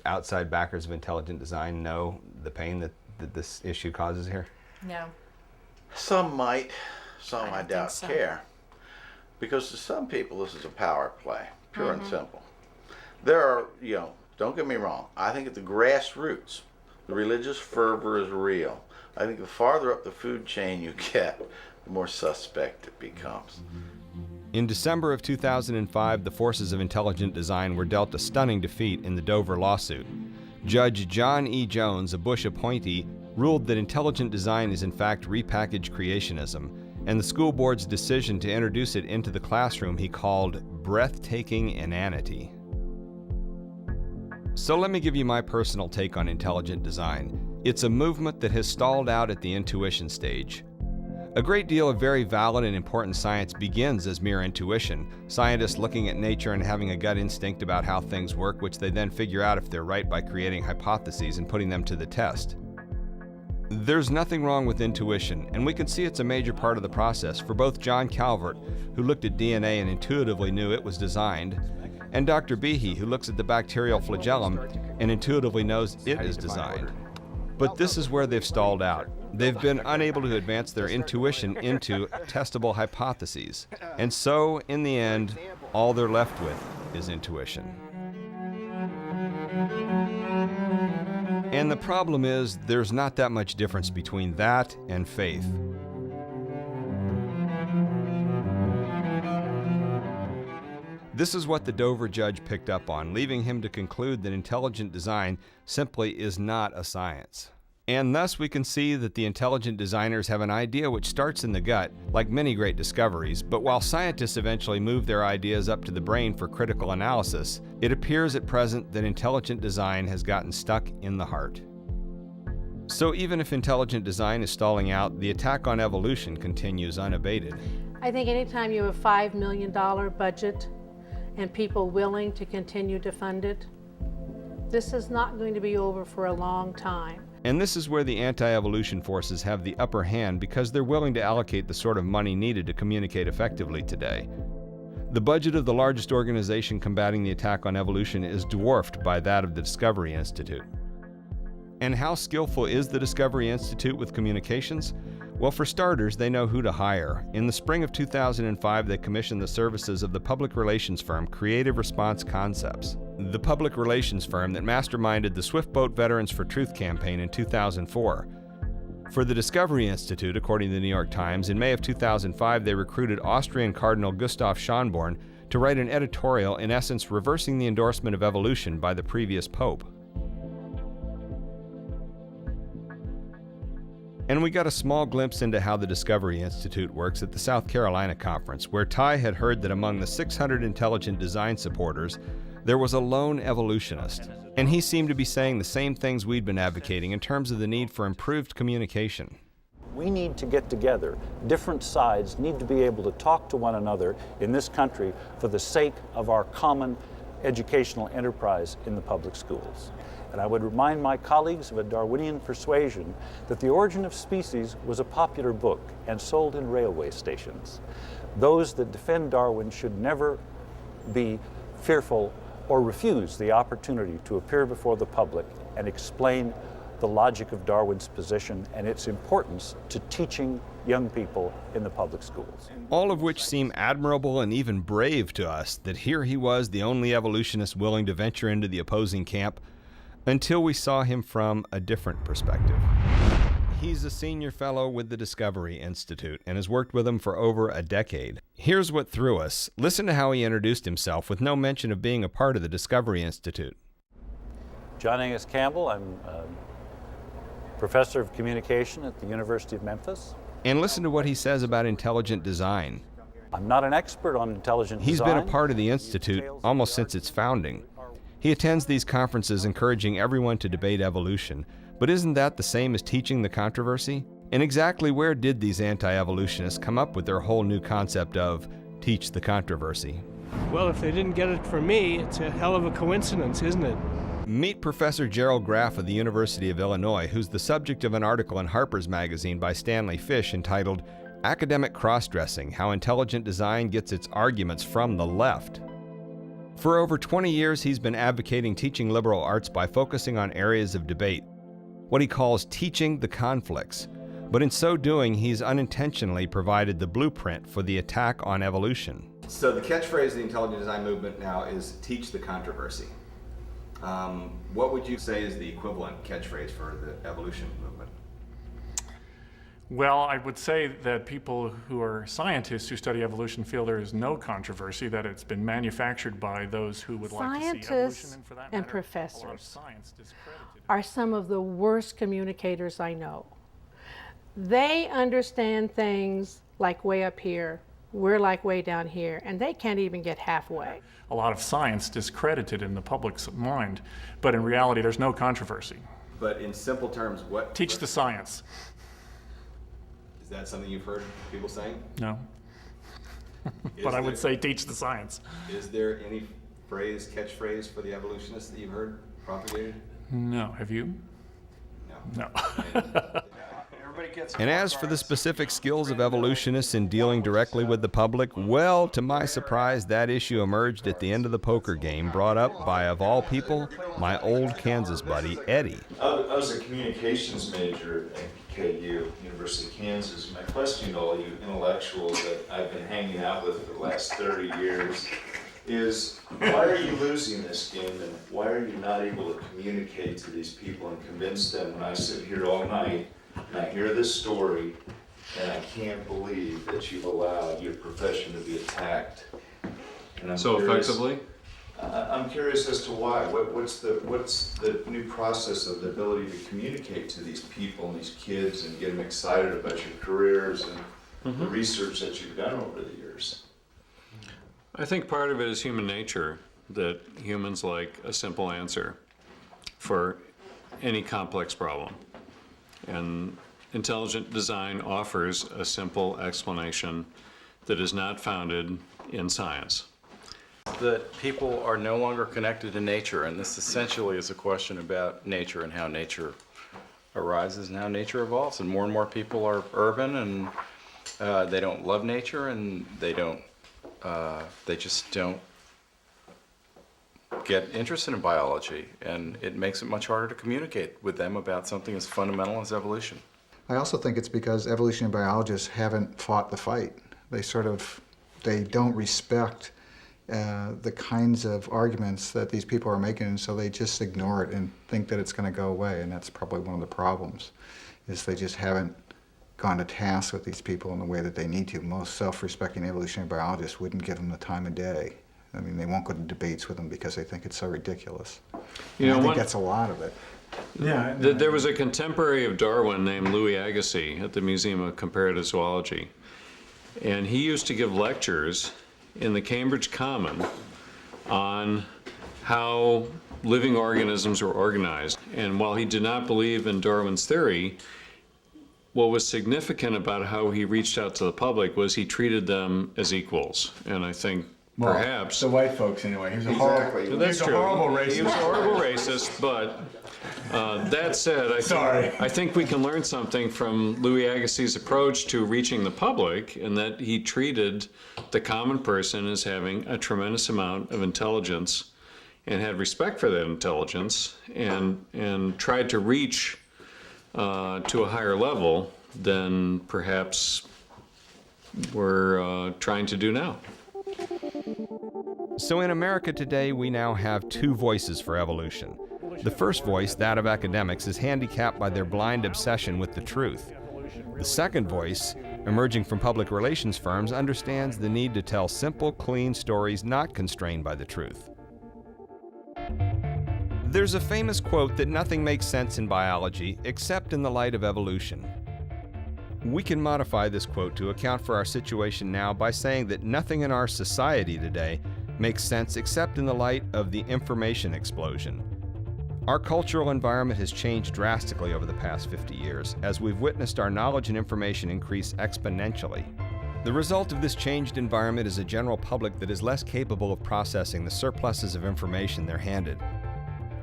outside backers of intelligent design know the pain that this issue causes here? No. Some might, some I I don't doubt think so. care. Because to some people this is a power play, pure and simple. There are, don't get me wrong, I think at the grassroots, the religious fervor is real. I think the farther up the food chain you get, the more suspect it becomes. In December of 2005, the forces of intelligent design were dealt a stunning defeat in the Dover lawsuit. Judge John E. Jones, a Bush appointee, ruled that intelligent design is in fact repackaged creationism, and the school board's decision to introduce it into the classroom he called breathtaking inanity. So let me give you my personal take on intelligent design. It's a movement that has stalled out at the intuition stage. A great deal of very valid and important science begins as mere intuition, scientists looking at nature and having a gut instinct about how things work, which they then figure out if they're right by creating hypotheses and putting them to the test. There's nothing wrong with intuition, and we can see it's a major part of the process for both John Calvert, who looked at DNA and intuitively knew it was designed, and Dr. Behe, who looks at the bacterial flagellum and intuitively knows it is designed. But this is where they've stalled out. They've been unable to advance their intuition into testable hypotheses. And so, in the end, all they're left with is intuition. And the problem is, there's not that much difference between that and faith. This is what the Dover judge picked up on, leaving him to conclude that intelligent design simply is not a science. And thus we can see that the intelligent designers have an idea which starts in the gut, like many great discoveries, but while scientists eventually move their ideas up to the brain for critical analysis, it appears at present that intelligent design has gotten stuck in the heart. So even if intelligent design is stalling out, the attack on evolution continues unabated. I think anytime you have a $5 million budget and people willing to continue to fund it, this is not going to be over for a long time. And this is where the anti-evolution forces have the upper hand because they're willing to allocate the sort of money needed to communicate effectively today. The budget of the largest organization combating the attack on evolution is dwarfed by that of the Discovery Institute. And how skillful is the Discovery Institute with communications? Well, for starters, they know who to hire. In the spring of 2005, they commissioned the services of the public relations firm Creative Response Concepts, the public relations firm that masterminded the Swift Boat Veterans for Truth campaign in 2004. For the Discovery Institute, according to the New York Times, in May of 2005, they recruited Austrian Cardinal Gustav Schönborn to write an editorial, in essence reversing the endorsement of evolution by the previous pope. And we got a small glimpse into how the Discovery Institute works at the South Carolina conference, where Ty had heard that among the 600 intelligent design supporters, there was a lone evolutionist. And he seemed to be saying the same things we'd been advocating in terms of the need for improved communication. We need to get together. Different sides need to be able to talk to one another in this country for the sake of our common educational enterprise in the public schools. And I would remind my colleagues of a Darwinian persuasion that The Origin of Species was a popular book and sold in railway stations. Those that defend Darwin should never be fearful or refuse the opportunity to appear before the public and explain the logic of Darwin's position and its importance to teaching young people in the public schools. All of which seem admirable and even brave to us, that here he was, the only evolutionist willing to venture into the opposing camp, until we saw him from a different perspective. He's a senior fellow with the Discovery Institute and has worked with them for over a decade. Here's what threw us. Listen to how he introduced himself with no mention of being a part of the Discovery Institute. John Angus Campbell, I'm a professor of communication at the University of Memphis. And listen to what he says about intelligent design. I'm not an expert on intelligent design. He's been a part of the Institute almost since its founding. He attends these conferences encouraging everyone to debate evolution, but isn't that the same as teaching the controversy? And exactly where did these anti-evolutionists come up with their whole new concept of teach the controversy? Well, if they didn't get it from me, it's a hell of a coincidence, isn't it? Meet Professor Gerald Graff of the University of Illinois, who's the subject of an article in Harper's Magazine by Stanley Fish entitled Academic Cross-Dressing: How Intelligent Design Gets Its Arguments from the Left. For over 20 years, he's been advocating teaching liberal arts by focusing on areas of debate, what he calls teaching the conflicts. But in so doing, he's unintentionally provided the blueprint for the attack on evolution. So the catchphrase of the intelligent design movement now is teach the controversy. What would you say is the equivalent catchphrase for the evolution movement? Well, I would say that people who are scientists who study evolution feel there is no controversy, that it's been manufactured by those who would like to see evolution, Scientists and for that and matter, professors a lot of science discredited. are some of the worst communicators I know. They understand things like way up here, we're like way down here, and they can't even get halfway. A lot of science discredited in the public's mind, but in reality, there's no controversy. But in simple terms, what... Teach the science. Is that something you've heard people saying? No. But I would say teach the science. Is there any phrase, catchphrase for the evolutionists that you've heard propagated? No. Have you? No. No. And as for the specific skills of evolutionists in dealing directly with the public, well, to my surprise, that issue emerged at the end of the poker game, brought up by, of all people, my old Kansas buddy, Eddie. I was a communications major at KU, University of Kansas. My question to all you intellectuals that I've been hanging out with for the last 30 years is, why are you losing this game, and why are you not able to communicate to these people and convince them? When I sit here all night and I hear this story, and I can't believe that you've allowed your profession to be attacked. And I'm So curious, effectively? I'm curious as to why. What's the new process of the ability to communicate to these people and these kids and get them excited about your careers and the research that you've done over the years? I think part of it is human nature, that humans like a simple answer for any complex problem. And intelligent design offers a simple explanation that is not founded in science. That people are no longer connected to nature, and this essentially is a question about nature and how nature arises and how nature evolves. And more people are urban, and they don't love nature, and they just don't get interested in biology, and it makes it much harder to communicate with them about something as fundamental as evolution. I also think it's because evolutionary biologists haven't fought the fight. They don't respect the kinds of arguments that these people are making, and so they just ignore it and think that it's going to go away, and that's probably one of the problems, is they just haven't gone to task with these people in the way that they need to. Most self-respecting evolutionary biologists wouldn't give them the time of day. I mean, they won't go to debates with them because they think it's so ridiculous. And I think that's a lot of it. Yeah. There was a contemporary of Darwin named Louis Agassiz at the Museum of Comparative Zoology, and he used to give lectures in the Cambridge Common on how living organisms were organized. And while he did not believe in Darwin's theory, what was significant about how he reached out to the public was he treated them as equals. And I think perhaps... The white folks, anyway. He was a Exactly. horrible, That's true. horrible racist. He was a horrible racist, but that said, I think we can learn something from Louis Agassiz's approach to reaching the public, in that he treated the common person as having a tremendous amount of intelligence and had respect for that intelligence, and tried to reach to a higher level than perhaps we're trying to do now. So in America today, we now have two voices for evolution. The first voice, that of academics, is handicapped by their blind obsession with the truth. The second voice, emerging from public relations firms, understands the need to tell simple, clean stories not constrained by the truth. There's a famous quote that nothing makes sense in biology except in the light of evolution. We can modify this quote to account for our situation now by saying that nothing in our society today makes sense except in the light of the information explosion. Our cultural environment has changed drastically over the past 50 years, as we've witnessed our knowledge and information increase exponentially. The result of this changed environment is a general public that is less capable of processing the surpluses of information they're handed.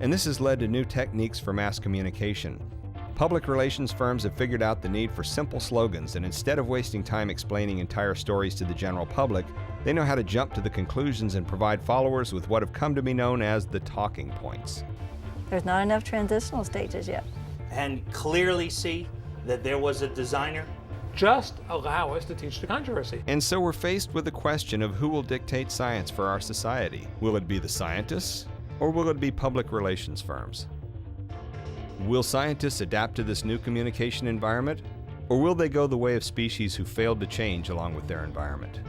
And this has led to new techniques for mass communication. Public relations firms have figured out the need for simple slogans, and instead of wasting time explaining entire stories to the general public, they know how to jump to the conclusions and provide followers with what have come to be known as the talking points. There's not enough transitional stages yet. And clearly see that there was a designer. Just allow us to teach the controversy. And so we're faced with the question of who will dictate science for our society. Will it be the scientists, or will it be public relations firms? Will scientists adapt to this new communication environment, or will they go the way of species who failed to change along with their environment?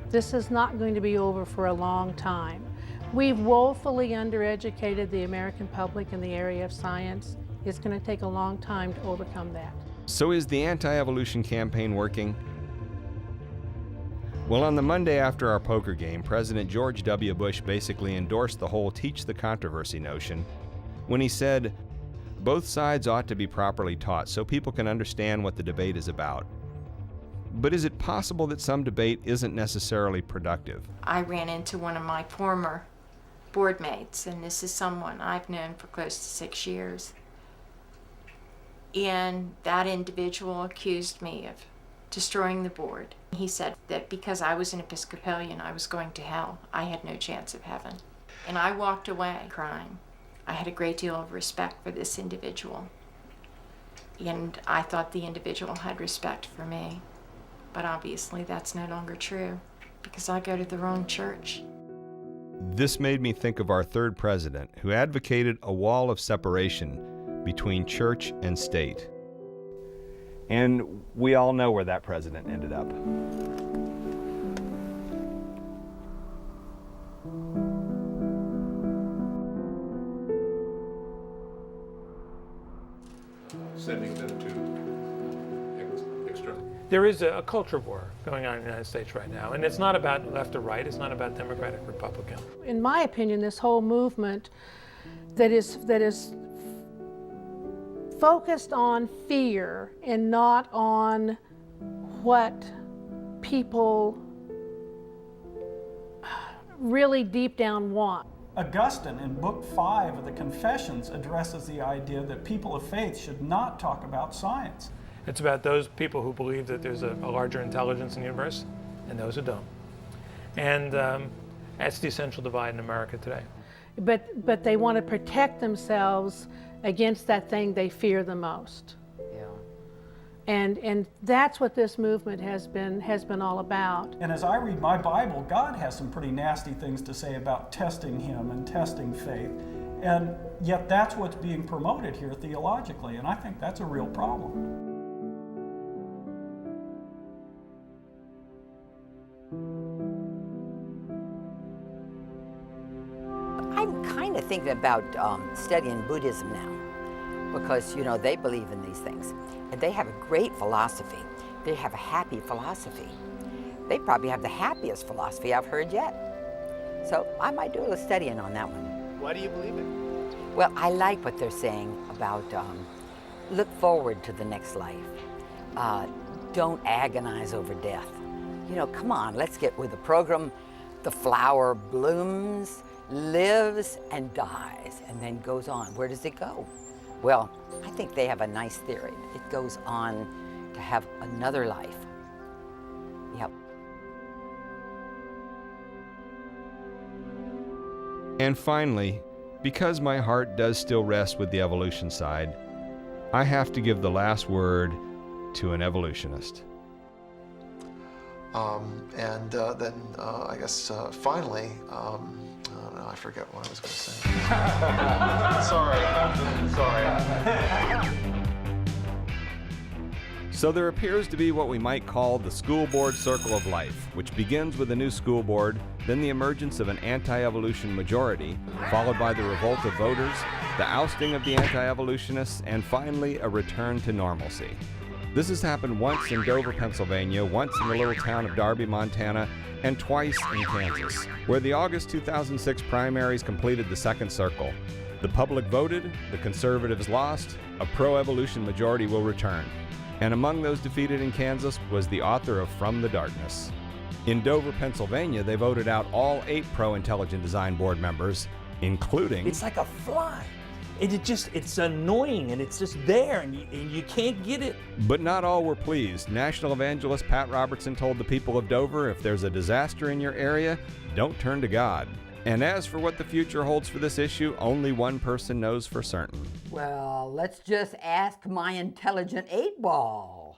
This is not going to be over for a long time. We've woefully undereducated the American public in the area of science. It's going to take a long time to overcome that. So is the anti-evolution campaign working? Well, on the Monday after our poker game, President George W. Bush basically endorsed the whole teach the controversy notion when he said, both sides ought to be properly taught so people can understand what the debate is about. But is it possible that some debate isn't necessarily productive? I ran into one of my former board mates, and this is someone I've known for close to 6 years. And that individual accused me of destroying the board. He said that because I was an Episcopalian, I was going to hell. I had no chance of heaven. And I walked away crying. I had a great deal of respect for this individual. And I thought the individual had respect for me. But obviously that's no longer true because I go to the wrong church. This made me think of our third president, who advocated a wall of separation between church and state. And we all know where that president ended up. Sending them to extra. There is a culture war going on in the United States right now, and it's not about left or right, it's not about Democratic, Republican. In my opinion, this whole movement that is focused on fear and not on what people really deep down want. Augustine, in Book 5 of the Confessions, addresses the idea that people of faith should not talk about science. It's about those people who believe that there's a larger intelligence in the universe and those who don't. And that's the essential divide in America today. But they want to protect themselves against that thing they fear the most. Yeah. And that's what this movement has been all about. And as I read my Bible, God has some pretty nasty things to say about testing Him and testing faith. And yet that's what's being promoted here theologically, and I think that's a real problem. I'm kind of thinking about studying Buddhism now because, you know, they believe in these things. And they have a great philosophy. They have a happy philosophy. They probably have the happiest philosophy I've heard yet. So I might do a little studying on that one. Why do you believe it? Well, I like what they're saying about look forward to the next life. Don't agonize over death. You know, come on, let's get with the program. The flower blooms, lives, and dies, and then goes on. Where does it go? Well, I think they have a nice theory. It goes on to have another life. Yep. And finally, because my heart does still rest with the evolution side, I have to give the last word to an evolutionist. Then I guess finally, I forget what I was going to say. Sorry. So there appears to be what we might call the school board circle of life, which begins with a new school board, then the emergence of an anti-evolution majority, followed by the revolt of voters, the ousting of the anti-evolutionists, and finally a return to normalcy. This has happened once in Dover, Pennsylvania, once in the little town of Darby, Montana, and twice in Kansas, where the August 2006 primaries completed the second circle. The public voted, the conservatives lost, a pro-evolution majority will return. And among those defeated in Kansas was the author of From the Darkness. In Dover, Pennsylvania, they voted out all 8 pro-intelligent design board members, including... It's like a fly. it's annoying, and it's just there, and you can't get it. But not all were pleased. National evangelist Pat Robertson told the people of Dover, if there's a disaster in your area, don't turn to God. And as for what the future holds for this issue, only one person knows for certain. Well, let's just ask my intelligent 8-ball.